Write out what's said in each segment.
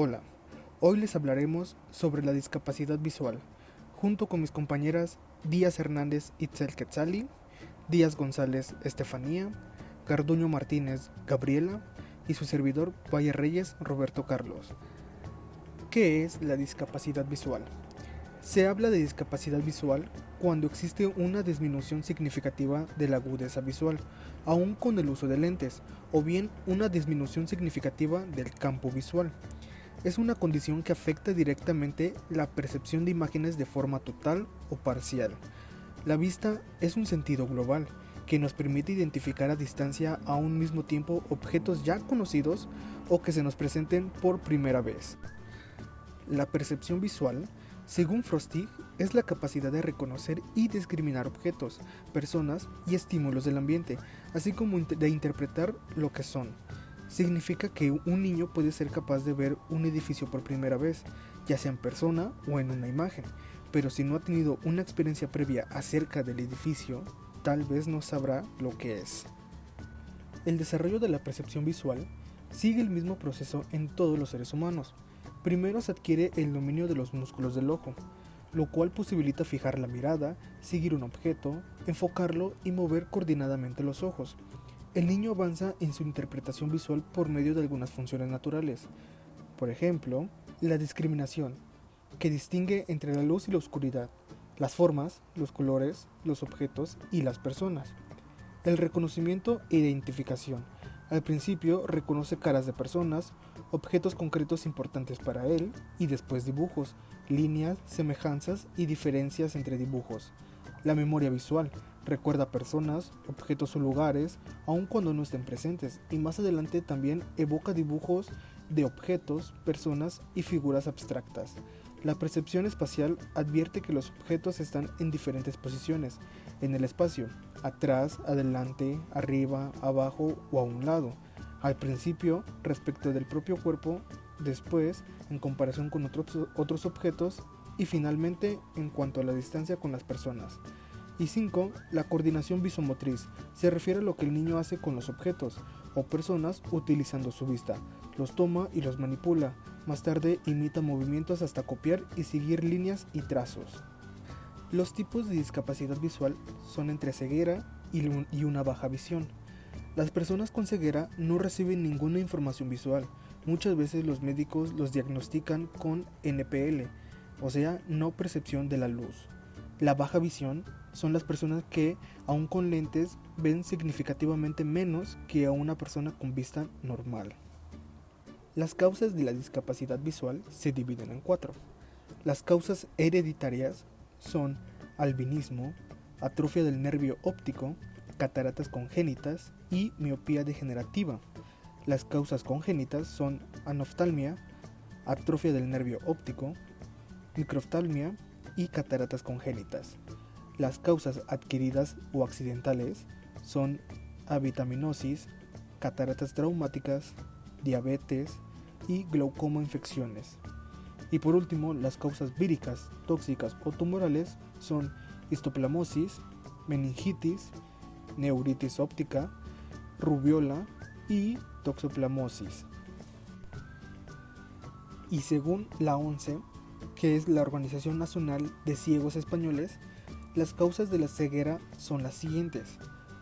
Hola, hoy les hablaremos sobre la discapacidad visual, junto con mis compañeras Díaz Hernández Itzel Quetzali, Díaz González Estefanía, Garduño Martínez Gabriela y su servidor Valle Reyes Roberto Carlos. ¿Qué es la discapacidad visual? Se habla de discapacidad visual cuando existe una disminución significativa de la agudeza visual, aun con el uso de lentes, o bien una disminución significativa del campo visual. Es una condición que afecta directamente la percepción de imágenes de forma total o parcial. La vista es un sentido global que nos permite identificar a distancia a un mismo tiempo objetos ya conocidos o que se nos presenten por primera vez. La percepción visual, según Frostig, es la capacidad de reconocer y discriminar objetos, personas y estímulos del ambiente, así como de interpretar lo que son. Significa que un niño puede ser capaz de ver un edificio por primera vez, ya sea en persona o en una imagen, pero si no ha tenido una experiencia previa acerca del edificio, tal vez no sabrá lo que es. El desarrollo de la percepción visual sigue el mismo proceso en todos los seres humanos. Primero se adquiere el dominio de los músculos del ojo, lo cual posibilita fijar la mirada, seguir un objeto, enfocarlo y mover coordinadamente los ojos. El niño avanza en su interpretación visual por medio de algunas funciones naturales. Por ejemplo, la discriminación, que distingue entre la luz y la oscuridad, las formas, los colores, los objetos y las personas. El reconocimiento e identificación. Al principio reconoce caras de personas, objetos concretos importantes para él y después dibujos, líneas, semejanzas y diferencias entre dibujos. La memoria visual recuerda personas, objetos o lugares, aun cuando no estén presentes, y más adelante también evoca dibujos de objetos, personas y figuras abstractas. La percepción espacial advierte que los objetos están en diferentes posiciones en el espacio, atrás, adelante, arriba, abajo o a un lado. Al principio, respecto del propio cuerpo, después, en comparación con otros objetos y finalmente, en cuanto a la distancia con las personas. Y 5. La coordinación visomotriz se refiere a lo que el niño hace con los objetos o personas utilizando su vista. Los toma y los manipula. Más tarde imita movimientos hasta copiar y seguir líneas y trazos. Los tipos de discapacidad visual son entre ceguera y una baja visión. Las personas con ceguera no reciben ninguna información visual. Muchas veces los médicos los diagnostican con NPL, o sea, no percepción de la luz. La baja visión son las personas que, aun con lentes, ven significativamente menos que a una persona con vista normal. Las causas de la discapacidad visual se dividen en 4. Las causas hereditarias son albinismo, atrofia del nervio óptico, cataratas congénitas y miopía degenerativa. Las causas congénitas son anoftalmia, atrofia del nervio óptico, microftalmia y cataratas congénitas. Las causas adquiridas o accidentales son avitaminosis, cataratas traumáticas, diabetes y glaucoma infecciones. Y por último, las causas víricas, tóxicas o tumorales son histoplasmosis, meningitis, neuritis óptica, rubiola y toxoplasmosis. Y según la ONCE, que es la Organización Nacional de Ciegos Españoles, las causas de la ceguera son las siguientes.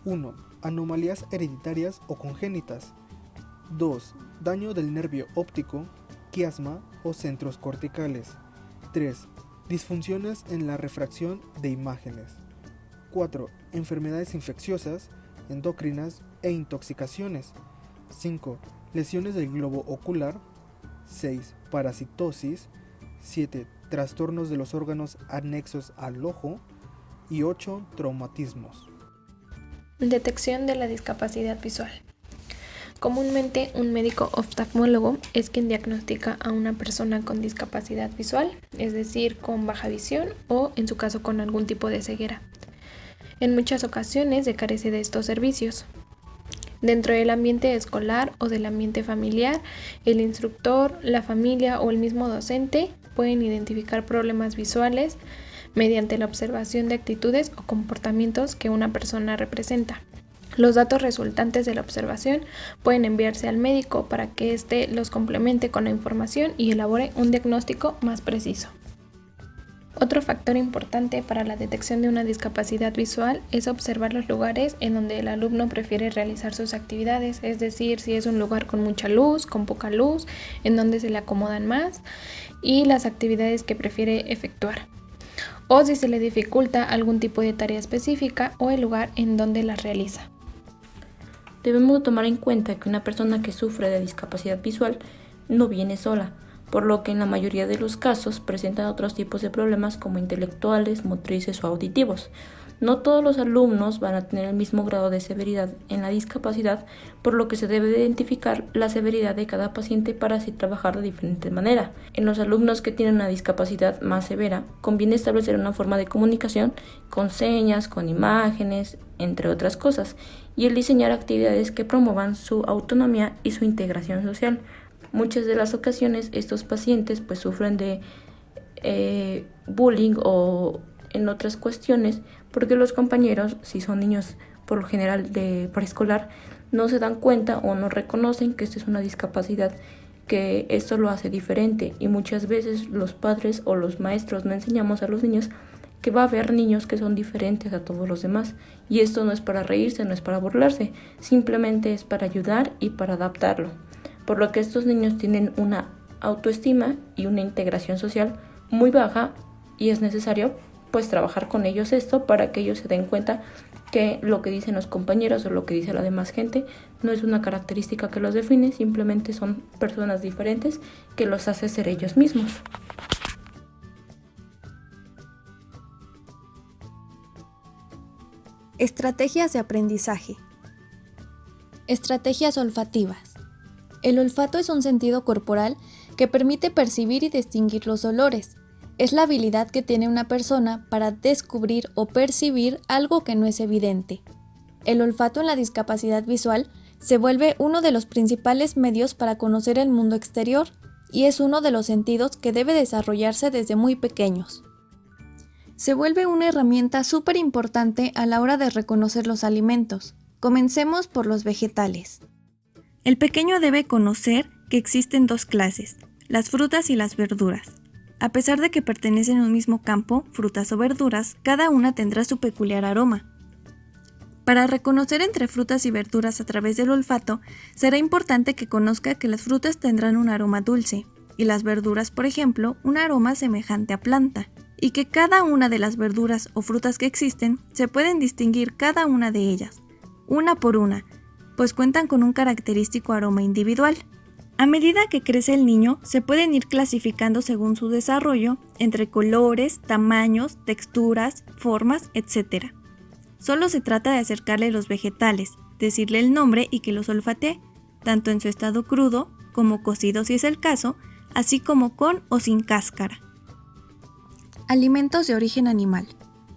1. Anomalías hereditarias o congénitas. 2. Daño del nervio óptico, quiasma o centros corticales. 3. Disfunciones en la refracción de imágenes. 4. Enfermedades infecciosas, endocrinas e intoxicaciones. 5. Lesiones del globo ocular. 6. Parasitosis. 7. Trastornos de los órganos anexos al ojo. Y 8. Traumatismos. Detección de la discapacidad visual. Comúnmente, un médico oftalmólogo es quien diagnostica a una persona con discapacidad visual, es decir, con baja visión o, en su caso, con algún tipo de ceguera. En muchas ocasiones se carece de estos servicios. Dentro del ambiente escolar o del ambiente familiar, el instructor, la familia o el mismo docente pueden identificar problemas visuales mediante la observación de actitudes o comportamientos que una persona representa. Los datos resultantes de la observación pueden enviarse al médico para que éste los complemente con la información y elabore un diagnóstico más preciso. Otro factor importante para la detección de una discapacidad visual es observar los lugares en donde el alumno prefiere realizar sus actividades, es decir, si es un lugar con mucha luz, con poca luz, en donde se le acomodan más y las actividades que prefiere efectuar, o si se le dificulta algún tipo de tarea específica o el lugar en donde las realiza. Debemos tomar en cuenta que una persona que sufre de discapacidad visual no viene sola, por lo que en la mayoría de los casos presentan otros tipos de problemas como intelectuales, motrices o auditivos. No todos los alumnos van a tener el mismo grado de severidad en la discapacidad, por lo que se debe identificar la severidad de cada paciente para así trabajar de diferente manera. En los alumnos que tienen una discapacidad más severa, conviene establecer una forma de comunicación con señas, con imágenes, entre otras cosas, y el diseñar actividades que promuevan su autonomía y su integración social. Muchas de las ocasiones estos pacientes sufren de bullying o en otras cuestiones porque los compañeros, si son niños por lo general de preescolar, no se dan cuenta o no reconocen que esta es una discapacidad, que esto lo hace diferente, y muchas veces los padres o los maestros no enseñamos a los niños que va a haber niños que son diferentes a todos los demás, y esto no es para reírse, no es para burlarse, simplemente es para ayudar y para adaptarlo, por lo que estos niños tienen una autoestima y una integración social muy baja, y es necesario trabajar con ellos esto para que ellos se den cuenta que lo que dicen los compañeros o lo que dice la demás gente no es una característica que los define, simplemente son personas diferentes que los hace ser ellos mismos. Estrategias de aprendizaje. Estrategias olfativas. El olfato es un sentido corporal que permite percibir y distinguir los olores. Es la habilidad que tiene una persona para descubrir o percibir algo que no es evidente. El olfato en la discapacidad visual se vuelve uno de los principales medios para conocer el mundo exterior y es uno de los sentidos que debe desarrollarse desde muy pequeños. Se vuelve una herramienta súper importante a la hora de reconocer los alimentos. Comencemos por los vegetales. El pequeño debe conocer que existen dos clases, las frutas y las verduras. A pesar de que pertenecen a un mismo campo, frutas o verduras, cada una tendrá su peculiar aroma. Para reconocer entre frutas y verduras a través del olfato, será importante que conozca que las frutas tendrán un aroma dulce, y las verduras, por ejemplo, un aroma semejante a planta, y que cada una de las verduras o frutas que existen se pueden distinguir cada una de ellas, una por una, pues cuentan con un característico aroma individual. A medida que crece el niño, se pueden ir clasificando según su desarrollo entre colores, tamaños, texturas, formas, etc. Solo se trata de acercarle los vegetales, decirle el nombre y que los olfatee, tanto en su estado crudo como cocido si es el caso, así como con o sin cáscara. Alimentos de origen animal.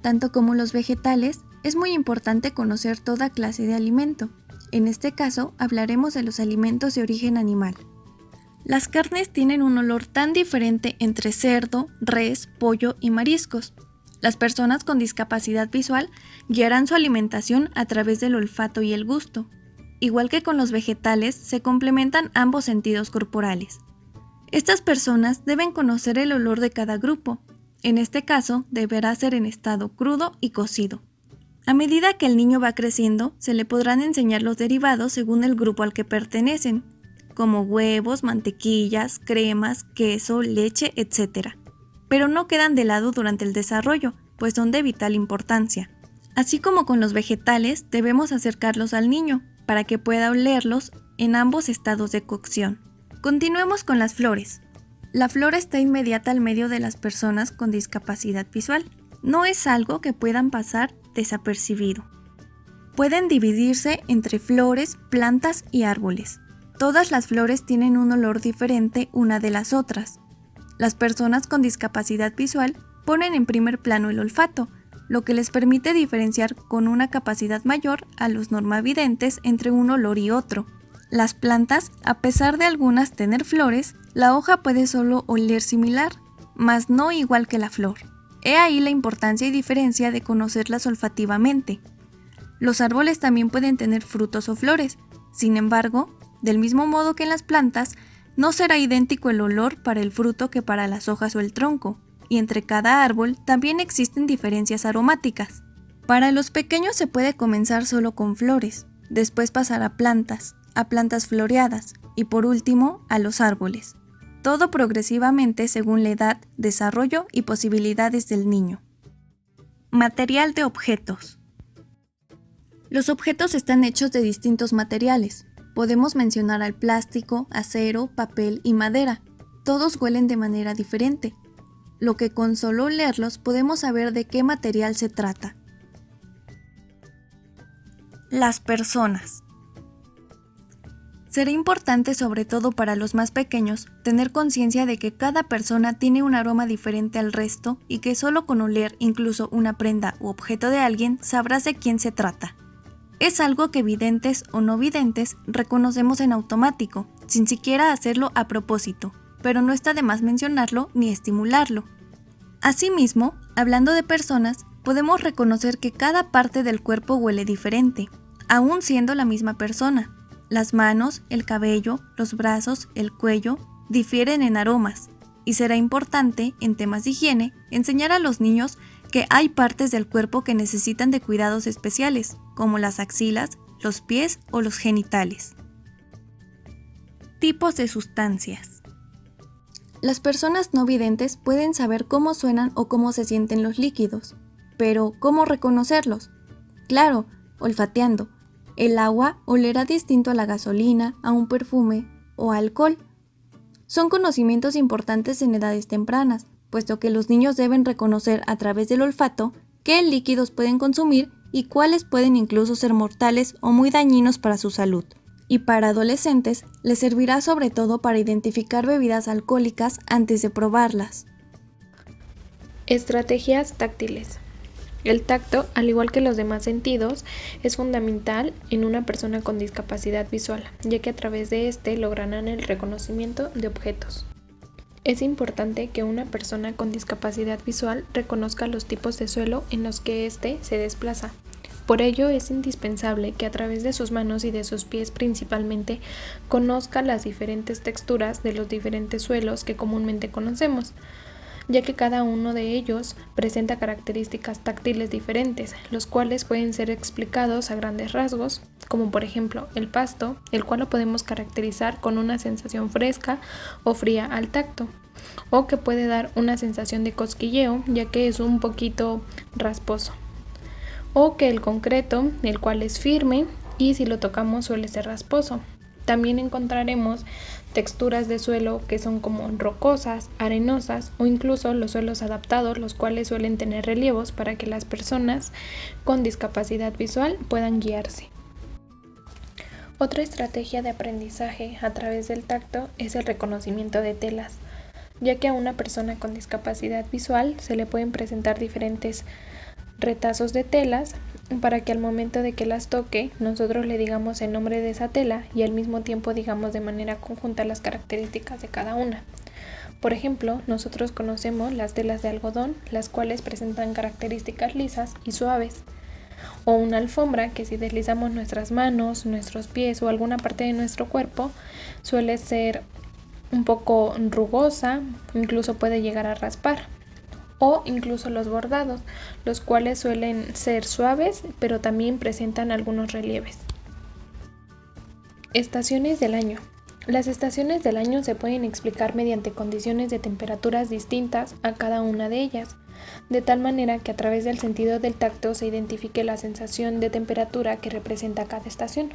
Tanto como los vegetales, es muy importante conocer toda clase de alimento. En este caso, hablaremos de los alimentos de origen animal. Las carnes tienen un olor tan diferente entre cerdo, res, pollo y mariscos. Las personas con discapacidad visual guiarán su alimentación a través del olfato y el gusto. Igual que con los vegetales, se complementan ambos sentidos corporales. Estas personas deben conocer el olor de cada grupo. En este caso, deberá ser en estado crudo y cocido. A medida que el niño va creciendo, se le podrán enseñar los derivados según el grupo al que pertenecen, como huevos, mantequillas, cremas, queso, leche, etc. Pero no quedan de lado durante el desarrollo, pues son de vital importancia. Así como con los vegetales, debemos acercarlos al niño, para que pueda olerlos en ambos estados de cocción. Continuemos con las flores. La flor está inmediata al medio de las personas con discapacidad visual. No es algo que puedan pasar desapercibido. Pueden dividirse entre flores, plantas y árboles. Todas las flores tienen un olor diferente una de las otras. Las personas con discapacidad visual ponen en primer plano el olfato, lo que les permite diferenciar con una capacidad mayor a los normavidentes entre un olor y otro. Las plantas, a pesar de algunas tener flores, la hoja puede solo oler similar, mas no igual que la flor. He ahí la importancia y diferencia de conocerlas olfativamente. Los árboles también pueden tener frutos o flores. Sin embargo, del mismo modo que en las plantas, no será idéntico el olor para el fruto que para las hojas o el tronco, y entre cada árbol también existen diferencias aromáticas. Para los pequeños se puede comenzar solo con flores, después pasar a plantas floreadas y por último a los árboles. Todo progresivamente según la edad, desarrollo y posibilidades del niño. Material de objetos. Los objetos están hechos de distintos materiales. Podemos mencionar al plástico, acero, papel y madera. Todos huelen de manera diferente, lo que con solo olerlos podemos saber de qué material se trata. Las personas. Será importante, sobre todo para los más pequeños, tener conciencia de que cada persona tiene un aroma diferente al resto y que solo con oler incluso una prenda u objeto de alguien sabrás de quién se trata. Es algo que videntes o no videntes reconocemos en automático, sin siquiera hacerlo a propósito, pero no está de más mencionarlo ni estimularlo. Asimismo, hablando de personas, podemos reconocer que cada parte del cuerpo huele diferente, aún siendo la misma persona. Las manos, el cabello, los brazos, el cuello difieren en aromas, y será importante, en temas de higiene, enseñar a los niños que hay partes del cuerpo que necesitan de cuidados especiales, como las axilas, los pies o los genitales. Tipos de sustancias. Las personas no videntes pueden saber cómo suenan o cómo se sienten los líquidos, pero ¿cómo reconocerlos? Claro, olfateando. El agua olerá distinto a la gasolina, a un perfume o a alcohol. Son conocimientos importantes en edades tempranas, puesto que los niños deben reconocer a través del olfato qué líquidos pueden consumir y cuáles pueden incluso ser mortales o muy dañinos para su salud. Y para adolescentes les servirá sobre todo para identificar bebidas alcohólicas antes de probarlas. Estrategias táctiles. El tacto, al igual que los demás sentidos, es fundamental en una persona con discapacidad visual, ya que a través de este lograrán el reconocimiento de objetos. Es importante que una persona con discapacidad visual reconozca los tipos de suelo en los que éste se desplaza. Por ello es indispensable que a través de sus manos y de sus pies principalmente conozca las diferentes texturas de los diferentes suelos que comúnmente conocemos, ya que cada uno de ellos presenta características táctiles diferentes, los cuales pueden ser explicados a grandes rasgos, como por ejemplo el pasto, el cual lo podemos caracterizar con una sensación fresca o fría al tacto, o que puede dar una sensación de cosquilleo, ya que es un poquito rasposo, o que el concreto, el cual es firme y si lo tocamos suele ser rasposo. También encontraremos texturas de suelo que son como rocosas, arenosas o incluso los suelos adaptados, los cuales suelen tener relieves para que las personas con discapacidad visual puedan guiarse. Otra estrategia de aprendizaje a través del tacto es el reconocimiento de telas, ya que a una persona con discapacidad visual se le pueden presentar diferentes retazos de telas para que al momento de que las toque nosotros le digamos el nombre de esa tela y al mismo tiempo digamos de manera conjunta las características de cada una. Por ejemplo, nosotros conocemos las telas de algodón, las cuales presentan características lisas y suaves, o una alfombra que si deslizamos nuestras manos, nuestros pies o alguna parte de nuestro cuerpo suele ser un poco rugosa, incluso puede llegar a raspar. O incluso los bordados, los cuales suelen ser suaves, pero también presentan algunos relieves. Estaciones del año. Las estaciones del año se pueden explicar mediante condiciones de temperaturas distintas a cada una de ellas, de tal manera que a través del sentido del tacto se identifique la sensación de temperatura que representa cada estación.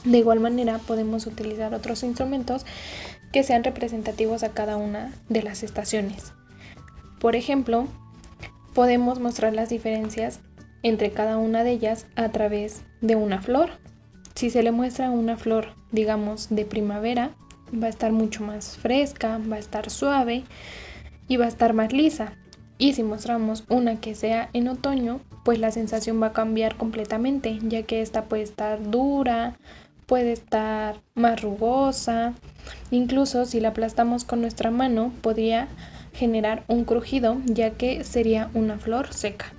De igual manera podemos utilizar otros instrumentos que sean representativos a cada una de las estaciones. Por ejemplo, podemos mostrar las diferencias entre cada una de ellas a través de una flor. Si se le muestra una flor, digamos, de primavera, va a estar mucho más fresca, va a estar suave y va a estar más lisa. Y si mostramos una que sea en otoño, pues la sensación va a cambiar completamente, ya que esta puede estar dura, puede estar más rugosa, incluso si la aplastamos con nuestra mano podría generar un crujido, ya que sería una flor seca.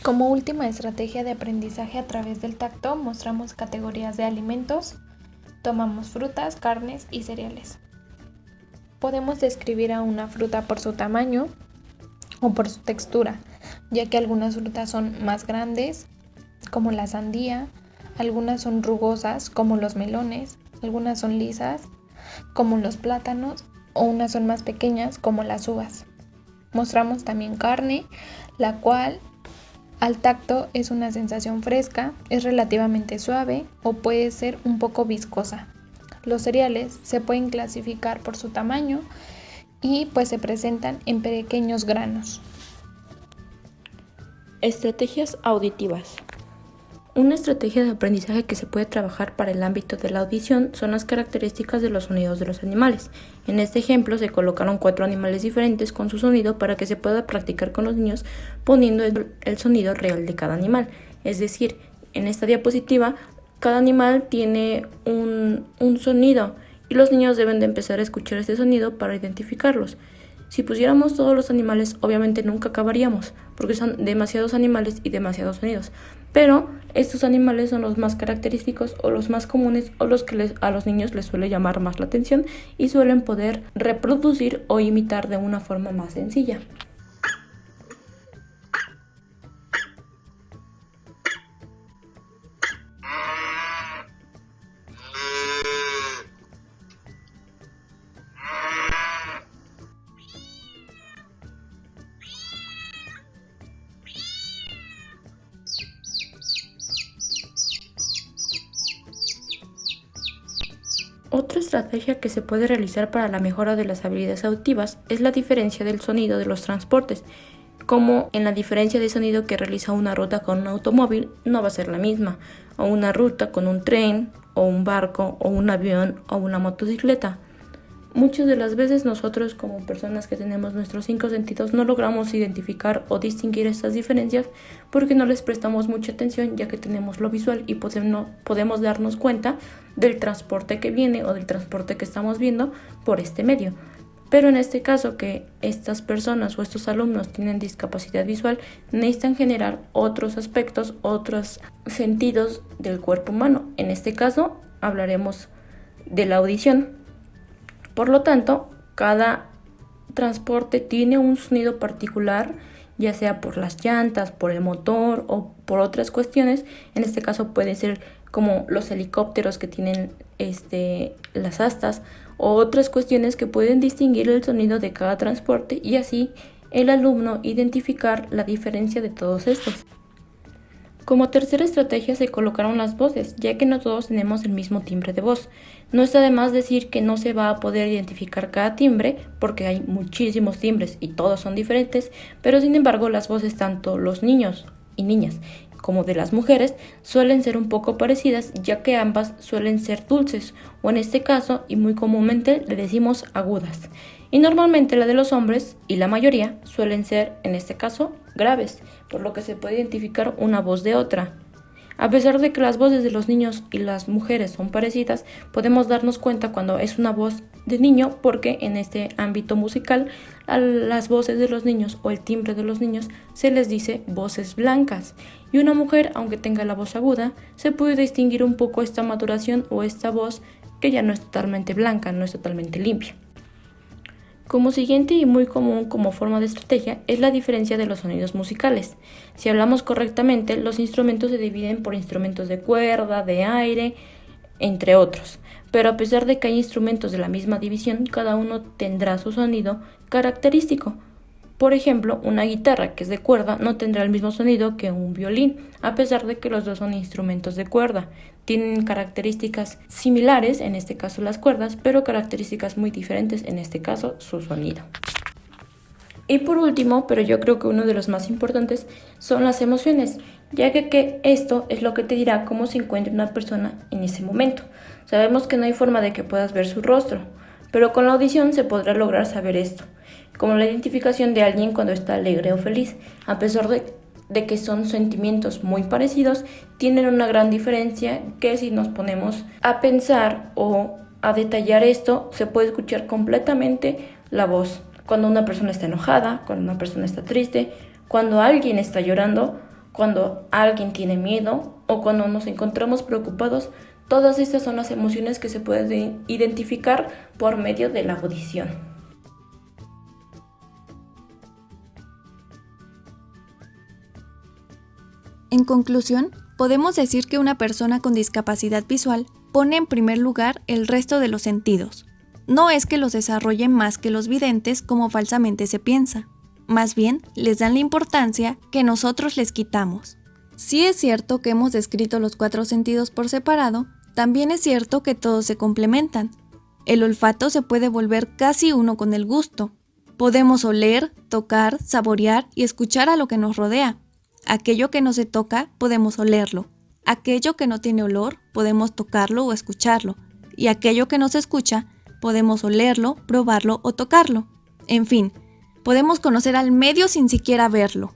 Como última estrategia de aprendizaje a través del tacto, mostramos categorías de alimentos, tomamos frutas, carnes y cereales. Podemos describir a una fruta por su tamaño o por su textura, ya que algunas frutas son más grandes, como la sandía, algunas son rugosas, como los melones, algunas son lisas, como los plátanos, o unas son más pequeñas, como las uvas. Mostramos también carne, la cual al tacto es una sensación fresca, es relativamente suave o puede ser un poco viscosa. Los cereales se pueden clasificar por su tamaño y pues se presentan en pequeños granos. Estrategias auditivas. Una estrategia de aprendizaje que se puede trabajar para el ámbito de la audición son las características de los sonidos de los animales. En este ejemplo se colocaron 4 animales diferentes con su sonido para que se pueda practicar con los niños poniendo el sonido real de cada animal. Es decir, en esta diapositiva cada animal tiene un sonido y los niños deben de empezar a escuchar este sonido para identificarlos. Si pusiéramos todos los animales, obviamente nunca acabaríamos, porque son demasiados animales y demasiados sonidos. Pero estos animales son los más característicos o los más comunes o los que a los niños les suele llamar más la atención y suelen poder reproducir o imitar de una forma más sencilla. Otra estrategia que se puede realizar para la mejora de las habilidades auditivas es la diferencia del sonido de los transportes, como en la diferencia de sonido que realiza una ruta con un automóvil no va a ser la misma, o una ruta con un tren, o un barco, o un avión, o una motocicleta. Muchas de las veces nosotros como personas que tenemos nuestros 5 sentidos no logramos identificar o distinguir estas diferencias porque no les prestamos mucha atención ya que tenemos lo visual y podemos darnos cuenta del transporte que viene o del transporte que estamos viendo por este medio. Pero en este caso que estas personas o estos alumnos tienen discapacidad visual, necesitan generar otros aspectos, otros sentidos del cuerpo humano. En este caso hablaremos de la audición. Por lo tanto, cada transporte tiene un sonido particular, ya sea por las llantas, por el motor o por otras cuestiones. En este caso puede ser como los helicópteros que tienen las astas o otras cuestiones que pueden distinguir el sonido de cada transporte y así el alumno identificar la diferencia de todos estos. Como tercera estrategia se colocaron las voces, ya que no todos tenemos el mismo timbre de voz. No está de más decir que no se va a poder identificar cada timbre, porque hay muchísimos timbres y todos son diferentes, pero sin embargo las voces tanto los niños y niñas como de las mujeres suelen ser un poco parecidas, ya que ambas suelen ser dulces, o en este caso, y muy comúnmente, le decimos agudas. Y normalmente la de los hombres, y la mayoría, suelen ser, en este caso, graves, por lo que se puede identificar una voz de otra. A pesar de que las voces de los niños y las mujeres son parecidas, podemos darnos cuenta cuando es una voz de niño porque en este ámbito musical a las voces de los niños o el timbre de los niños se les dice voces blancas. Y una mujer, aunque tenga la voz aguda, se puede distinguir un poco esta maduración o esta voz que ya no es totalmente blanca, no es totalmente limpia. Como siguiente y muy común como forma de estrategia es la diferencia de los sonidos musicales. Si hablamos correctamente, los instrumentos se dividen por instrumentos de cuerda, de aire, entre otros. Pero a pesar de que hay instrumentos de la misma división, cada uno tendrá su sonido característico. Por ejemplo, una guitarra que es de cuerda no tendrá el mismo sonido que un violín, a pesar de que los dos son instrumentos de cuerda. Tienen características similares, en este caso las cuerdas, pero características muy diferentes, en este caso su sonido. Y por último, pero yo creo que uno de los más importantes, son las emociones, ya que esto es lo que te dirá cómo se encuentra una persona en ese momento. Sabemos que no hay forma de que puedas ver su rostro, pero con la audición se podrá lograr saber esto, como la identificación de alguien cuando está alegre o feliz. A pesar de que son sentimientos muy parecidos, tienen una gran diferencia que si nos ponemos a pensar o a detallar esto, se puede escuchar completamente la voz. Cuando una persona está enojada, cuando una persona está triste, cuando alguien está llorando cuando alguien tiene miedo o cuando nos encontramos preocupados. Todas estas son las emociones que se pueden identificar por medio de la audición. En conclusión, podemos decir que una persona con discapacidad visual pone en primer lugar el resto de los sentidos. No es que los desarrollen más que los videntes como falsamente se piensa. Más bien, les dan la importancia que nosotros les quitamos. Sí es cierto que hemos descrito los 4 sentidos por separado, también es cierto que todos se complementan. El olfato se puede volver casi uno con el gusto. Podemos oler, tocar, saborear y escuchar a lo que nos rodea. Aquello que no se toca, podemos olerlo. Aquello que no tiene olor, podemos tocarlo o escucharlo. Y aquello que no se escucha, podemos olerlo, probarlo o tocarlo. En fin, podemos conocer al medio sin siquiera verlo.